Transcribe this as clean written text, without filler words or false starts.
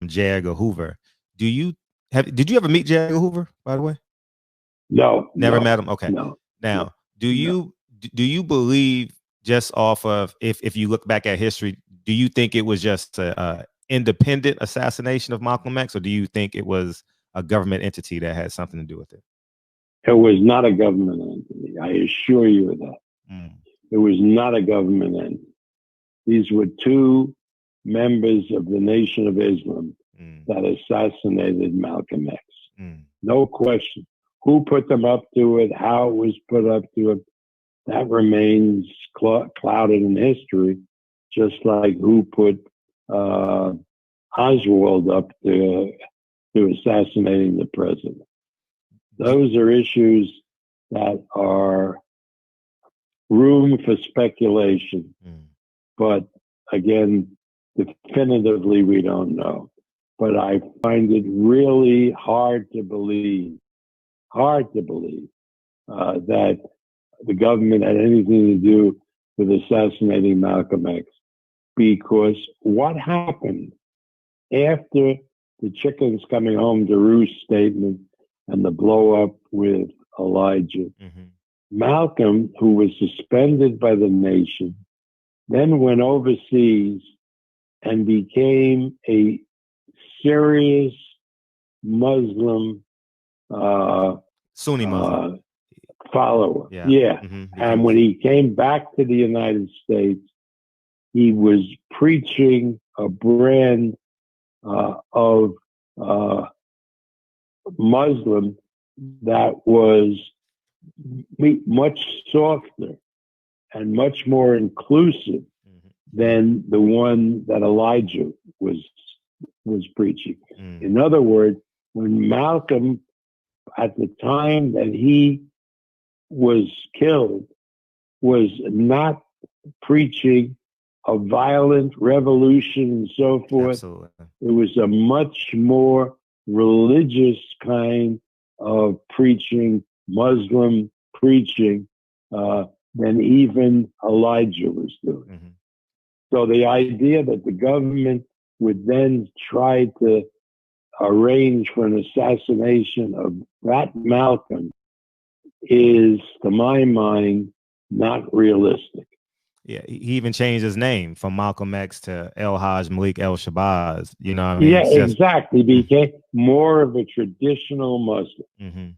J. Edgar Hoover. Did you ever meet J. Edgar Hoover, by the way? No, Never met him. Okay. no, Now, no. do you believe, just off of, if you look back at history, do you think it was just a independent assassination of Malcolm X, or do you think it was a government entity that had something to do with it? It was not a government entity. I assure you of that. Mm. It was not a government entity. These were two members of the Nation of Islam that assassinated Malcolm X. No question. Who put them up to it, how it was put up to it, that remains clouded in history, just like who put Oswald up to assassinating the president. Those are issues that are room for speculation. But again, definitively, we don't know. But I find it really hard to believe that the government had anything to do with assassinating Malcolm X. Because what happened after the chickens coming home to roost statement and the blow up with Elijah, Malcolm, who was suspended by the nation, then went overseas and became a serious Muslim Sunni Muslim follower. Yeah. And when he came back to the United States, he was preaching a brand of Muslim that was much softer and much more inclusive than the one that Elijah was preaching. In other words, when Malcolm, at the time that he was killed, was not preaching a violent revolution and so forth. Absolutely. It was a much more religious kind of preaching, Muslim preaching, than even Elijah was doing. So the idea that the government would then try to arrange for an assassination of that Malcolm is, to my mind, not realistic. Yeah, he even changed his name from Malcolm X to El Haj Malik El Shabazz. You know what I mean? Yeah, exactly. He became more of a traditional Muslim.